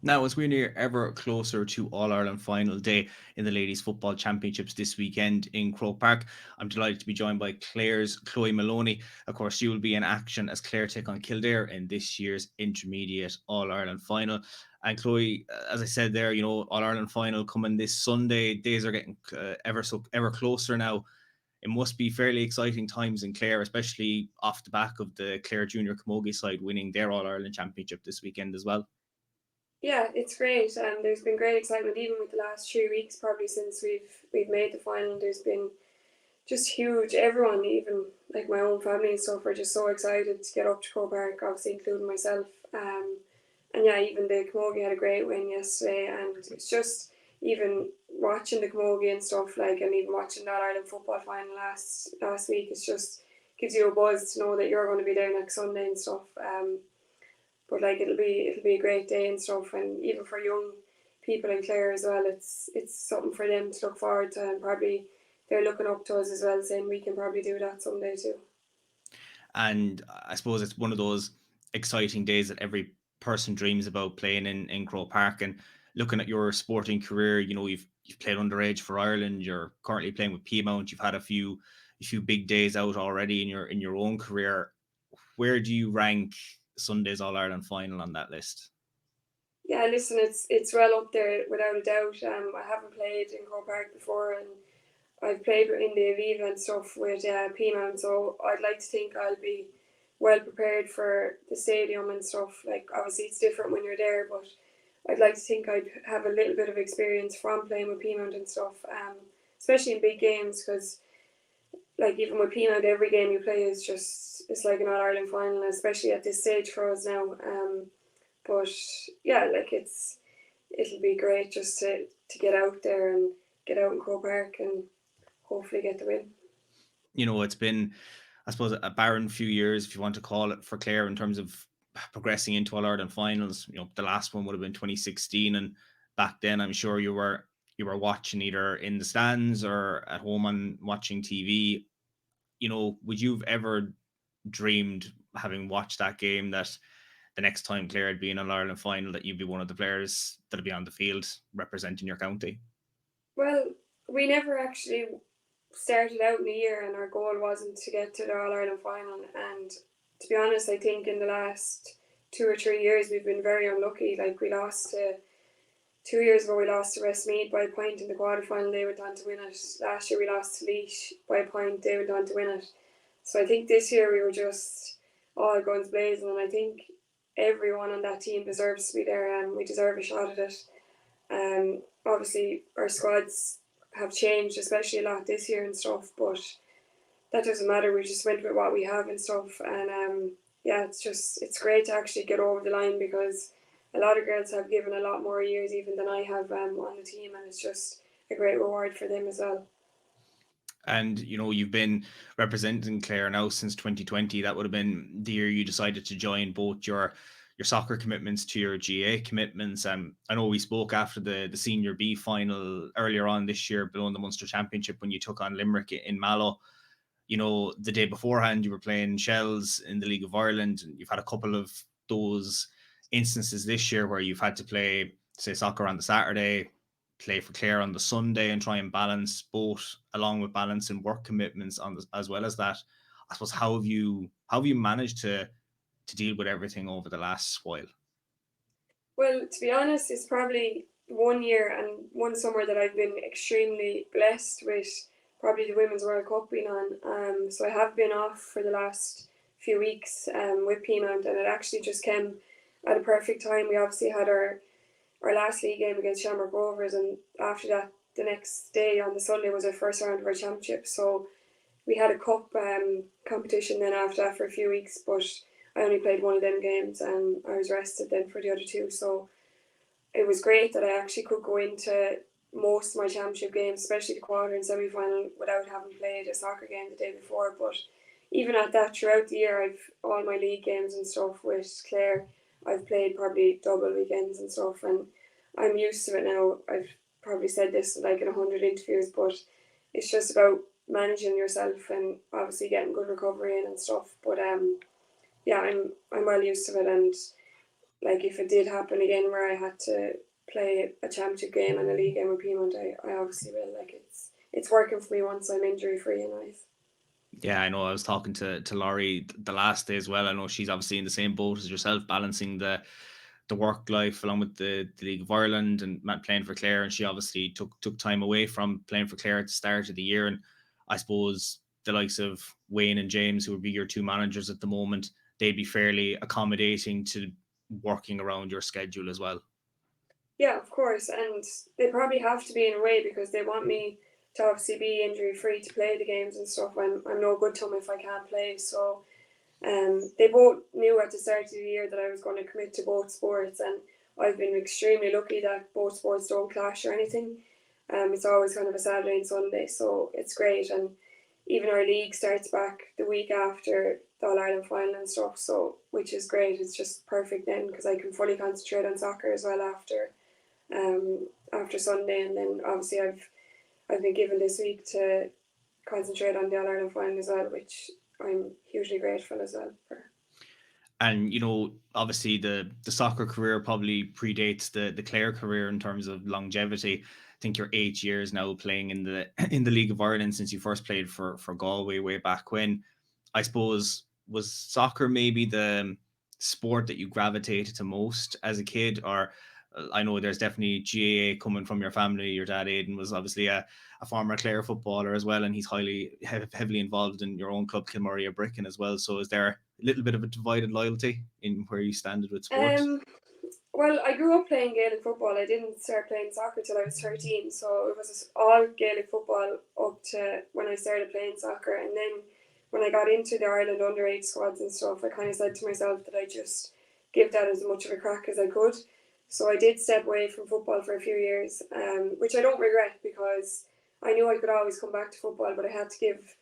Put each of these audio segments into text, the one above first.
Now, as we're near ever closer to All Ireland final day in the Ladies Football Championships this weekend in Croke Park, I'm delighted to be joined by Clare's Chloe Moloney. Of course, she will be in action as Clare take on Kildare in this year's intermediate All Ireland final. And Chloe, as I said there, All Ireland final coming this Sunday. Days are getting ever closer now. It must be fairly exciting times in Clare, especially off the back of the Clare Junior Camogie side winning their All Ireland Championship this weekend as well. Yeah, it's great. There's been great excitement even with the last 3 weeks, probably since we've made the final. There's been just huge. Everyone, even like my own family and stuff, are just so excited to get up to Croke Park. Obviously, including myself. And yeah, even the Camogie had a great win yesterday, and it's just even watching the Camogie and stuff and even watching that Ireland football final last week. It's just gives you a buzz to know that you're going to be there next Sunday and stuff. But it'll be a great day and stuff, and even for young people in Clare as well, it's something for them to look forward to, and probably they're looking up to us as well, saying we can probably do that someday too. And I suppose it's one of those exciting days that every person dreams about playing in Crow Park. And looking at your sporting career, you've played underage for Ireland. You're currently playing with Peamount. You've had a few big days out already in your own career. Where do you rank Sunday's All Ireland final on that list? Yeah, listen, it's well up there without a doubt. I haven't played in Croke Park before, and I've played in the Aviva and stuff with Peamount, so I'd like to think I'll be well prepared for the stadium and stuff. Like obviously it's different when you're there, but I'd like to think I'd have a little bit of experience from playing with Peamount and stuff, especially in big games because like even with Peamount, every game you play is just it's like an All Ireland final, especially at this stage for us now. But yeah, it'll be great just to get out there and get out in Croke Park and hopefully get the win. It's been, I suppose, a barren few years, if you want to call it, for Clare in terms of progressing into All Ireland finals. The last one would have been 2016, and back then, I'm sure you were watching either in the stands or at home and watching TV. Would you've ever dreamed, having watched that game, that the next time Clare would be in an Ireland final, that you'd be one of the players that'd be on the field representing your county? Well, we never actually started out in the year, and our goal wasn't to get to the All Ireland final. And to be honest, I think in the last 2 or 3 years we've been very unlucky. Like we lost to 2 years ago, we lost to Westmeath by a point in the quarterfinal. They went on to win it. Last year we lost to Laois by a point. They went on to win it. So I think this year we were just all guns blazing, and I think everyone on that team deserves to be there, and we deserve a shot at it. Obviously, our squads have changed, especially a lot this year and stuff, but that doesn't matter. We just went with what we have and stuff, and yeah, it's great to actually get over the line because a lot of girls have given a lot more years even than I have on the team, and it's just a great reward for them as well. And you've been representing Clare now since 2020. That would have been the year you decided to join both your soccer commitments to your GA commitments. I know we spoke after the Senior B final earlier on this year, below the Munster Championship, when you took on Limerick in Mallow. The day beforehand, you were playing Shells in the League of Ireland, and you've had a couple of those instances this year where you've had to play, say, soccer on the Saturday, play for Clare on the Sunday, and try and balance both, along with balancing work commitments as well as that. I suppose, how have you managed to deal with everything over the last while? Well, to be honest, it's probably one year and one summer that I've been extremely blessed with probably the Women's World Cup being on. So I have been off for the last few weeks with Peamount, and it actually just came at a perfect time. We obviously had our last league game against Shamrock Rovers, and after that, the next day on the Sunday was our first round of our championship. So we had a cup competition then after that for a few weeks, but I only played one of them games and I was rested then for the other two. So it was great that I actually could go into most of my championship games, especially the quarter and semi final, without having played a soccer game the day before. But even at that, throughout the year, I've all my league games and stuff with Clare. I've played probably double weekends and stuff, and I'm used to it now. I've probably said this like in 100 interviews, but it's just about managing yourself and obviously getting good recovery in and stuff. But yeah, I'm well used to it, and like if it did happen again where I had to play a championship game and a league game with Peamount, I obviously will. Like it's working for me once I'm injury free and I. Yeah, I know. I was talking to Laurie the last day as well. I know she's obviously in the same boat as yourself, balancing the work life along with the League of Ireland and playing for Clare. And she obviously took time away from playing for Clare at the start of the year. And I suppose the likes of Wayne and James, who would be your two managers at the moment, they'd be fairly accommodating to working around your schedule as well. Yeah, of course, and they probably have to be in a way because they want me to obviously be injury free to play the games and stuff. I'm no good to them if I can't play. So they both knew at the start of the year that I was going to commit to both sports, and I've been extremely lucky that both sports don't clash or anything. It's always kind of a Saturday and Sunday, so it's great. And even our league starts back the week after the All Ireland final and stuff, so which is great. It's just perfect then because I can fully concentrate on soccer as well after Sunday, and then obviously I've been given this week to concentrate on the All Ireland final as well, which I'm hugely grateful as well for. And obviously the soccer career probably predates the Clare career in terms of longevity. I think you're 8 years now playing in the in the League of Ireland since you first played for Galway way back when. I suppose, was soccer maybe the sport that you gravitated to most as a kid? Or I know there's definitely GAA coming from your family. Your dad Aidan was obviously a former Clare footballer as well, and he's heavily involved in your own club, Kilmurray Bricken, as well. So is there a little bit of a divided loyalty in where you standed with sports? Well, I grew up playing Gaelic football. I didn't start playing soccer till I was 13, so it was all Gaelic football up to when I started playing soccer. And then when I got into the Ireland underage squads and stuff, I kind of said to myself that I just give that as much of a crack as I could. So I did step away from football for a few years, which I don't regret because I knew I could always come back to football, but I had to give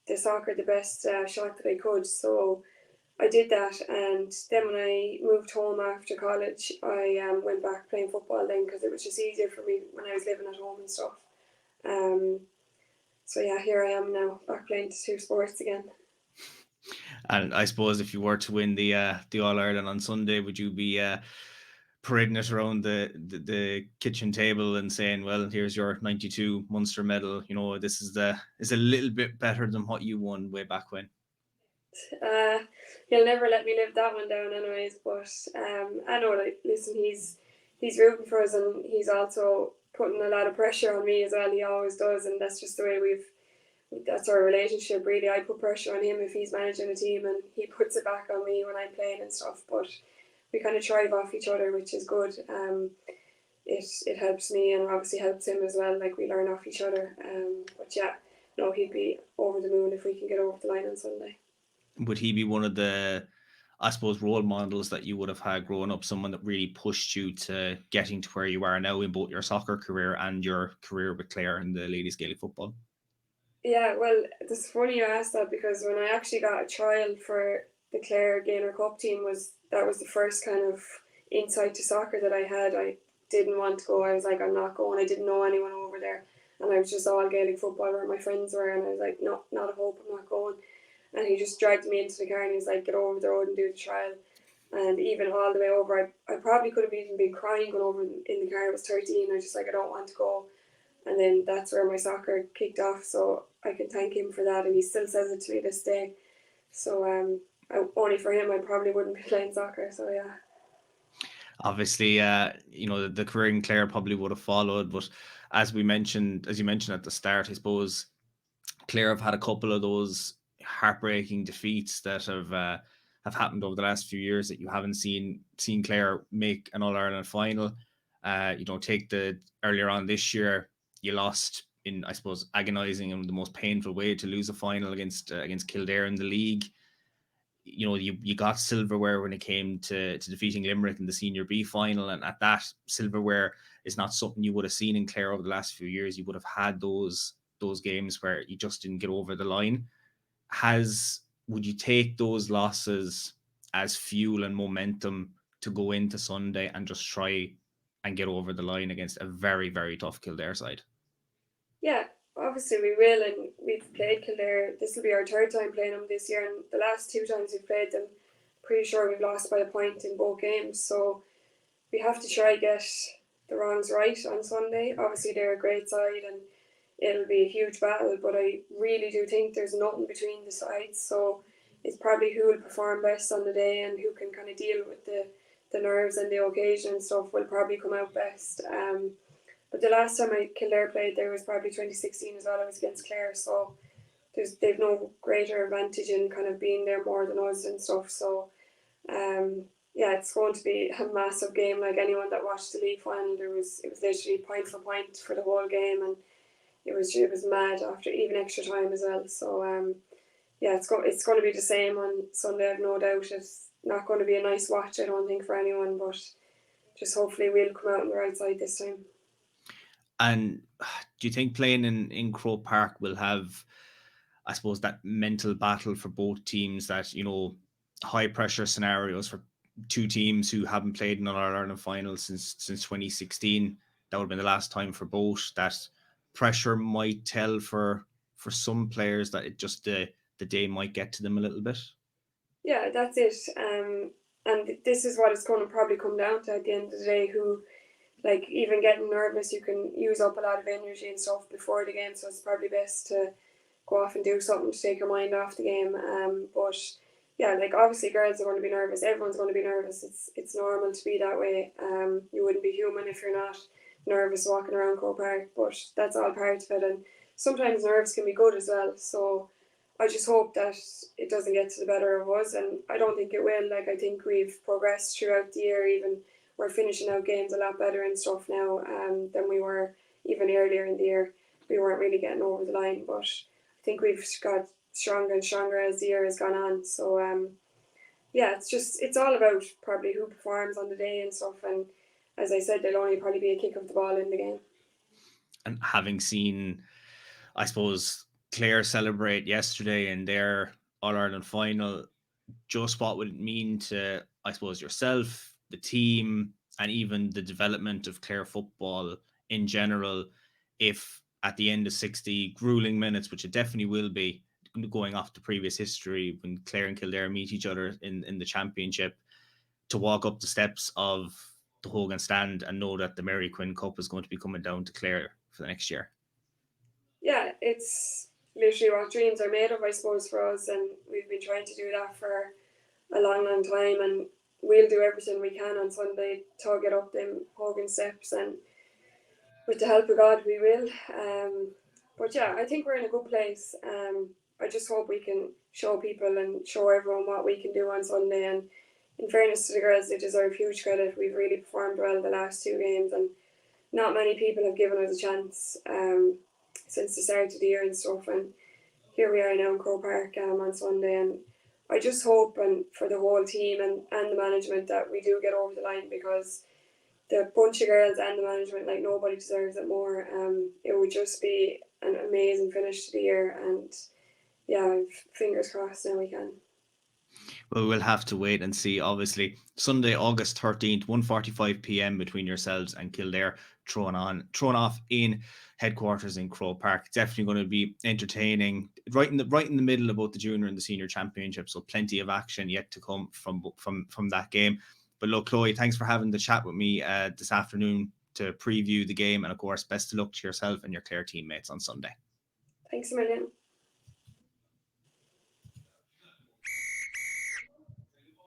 the soccer the best shot that I could. So I did that, and then when I moved home after college, I went back playing football then because it was just easier for me when I was living at home and stuff. Um, so yeah, here I am now, back playing two sports again. And I suppose if you were to win the All Ireland on Sunday, would you be parading it around the kitchen table and saying, "Well, here's your '92 Munster medal. This is a little bit better than what you won way back when." Uh, he'll never let me live that one down, anyways. But I know, like, listen, he's rooting for us, and he's also putting a lot of pressure on me as well. He always does, and that's just the way that's our relationship. Really, I put pressure on him if he's managing a team, and he puts it back on me when I'm playing and stuff. But we kind of thrive off each other, which is good. It helps me and obviously helps him as well. Like, we learn off each other. But yeah, no, he'd be over the moon if we can get over the line on Sunday. Would he be one of the, I suppose, role models that you would have had growing up, someone that really pushed you to getting to where you are now in both your soccer career and your career with Clare in the ladies Gaelic football? Yeah, well, it's funny you asked that because when I actually got a trial for the Clare Gaynor Cup team, that was the first kind of insight to soccer that I had. I didn't want to go. I was like, I'm not going. I didn't know anyone over there, and I was just all Gaelic football where my friends were, and I was like, no, not a hope. I'm not going. And he just dragged me into the car and he was like, get over the road and do the trial. And even all the way over, I probably could have even been crying going over in the car. I was 13. I was just like, I don't want to go. And then that's where my soccer kicked off. So I can thank him for that. And he still says it to me this day. So only for him, I probably wouldn't be playing soccer. So yeah. Obviously, the career in Clare probably would have followed. But as you mentioned at the start, I suppose Clare have had a couple of those heartbreaking defeats that have happened over the last few years that you haven't seen Clare make an All Ireland final. Take the earlier on this year, you lost in, I suppose, agonising and the most painful way to lose a final against Kildare in the league. You got silverware when it came to defeating Limerick in the Senior B final, and at that, silverware is not something you would have seen in Clare over the last few years. You would have had those games where you just didn't get over the line. Would you take those losses as fuel and momentum to go into Sunday and just try and get over the line against a very, very tough Kildare side? Yeah, obviously we will, and we've played Kildare. This will be our third time playing them this year, and the last two times we've played them, pretty sure we've lost by a point in both games. So we have to try get the wrongs right on Sunday. Obviously, they're a great side and it'll be a huge battle, but I really do think there's nothing between the sides. So it's probably who will perform best on the day and who can kind of deal with the nerves and the occasion and stuff will probably come out best. But the last time Kildare played there was probably 2016 as well. I was against Clare, so they've no greater advantage in kind of being there more than us and stuff. So yeah, it's going to be a massive game. Like anyone that watched the league final, it was literally point for point for the whole game, and it was mad after even extra time as well. So yeah, it's going to be the same on Sunday. I've no doubt. It's not going to be a nice watch, I don't think, for anyone, but just hopefully we'll come out on the right side this time. And do you think playing in Croke Park will have, I suppose, that mental battle for both teams, that, you know, high pressure scenarios for two teams who haven't played in an All-Ireland final since 2016? That would have been the last time for both. That pressure might tell for some players that it just the day might get to them a little bit. Yeah, that's it. And this is what it's going to probably come down to at the end of the day. Who, like, even getting nervous, you can use up a lot of energy and stuff before the game. So it's probably best to go off and do something to take your mind off the game. But yeah, like obviously girls are going to be nervous. Everyone's going to be nervous. It's normal to be that way. You wouldn't be human if you're not nervous walking around Croke Park. But that's all part of it. And sometimes nerves can be good as well. So I just hope that it doesn't get to the better of us, and I don't think it will. Like, I think we've progressed throughout the year. Even we're finishing out games a lot better and stuff now than we were even earlier in the year. We weren't really getting over the line, but I think we've got stronger and stronger as the year has gone on. So yeah, it's all about probably who performs on the day and stuff. And as I said, there'll only probably be a kick of the ball in the game. And having seen, I suppose, Clare celebrate yesterday in their All-Ireland final, just what would it mean to, I suppose, yourself, the team, and even the development of Clare football in general, if at the end of 60 grueling minutes, which it definitely will be, going off the previous history when Clare and Kildare meet each other in the championship, to walk up the steps of the Hogan stand and know that the Mary Quinn Cup is going to be coming down to Clare for the next year? Yeah, it's literally what dreams are made of, I suppose, for us, and we've been trying to do that for a long, long time, and we'll do everything we can on Sunday to get up them Hogan steps, and with the help of God, we will. But yeah, I think we're in a good place. I just hope we can show people and show everyone what we can do on Sunday. And in fairness to the girls, they deserve huge credit. We've really performed well the last two games, and not many people have given us a chance since the start of the year and stuff. And here we are now in Croke Park on Sunday, and I just hope, and for the whole team and the management, that we do get over the line, because the bunch of girls and the management, like, nobody deserves it more. It would just be an amazing finish to the year, and yeah, fingers crossed now we can. Well, we'll have to wait and see. Obviously, Sunday, August 13th, 1:45 p.m. between yourselves and Kildare, thrown off in headquarters in Croke Park. Definitely going to be entertaining. Right in the middle of both the junior and the senior championship, so plenty of action yet to come from that game. But look, Chloe, thanks for having the chat with me this afternoon to preview the game, and of course, best of luck to yourself and your Clare teammates on Sunday. Thanks a million.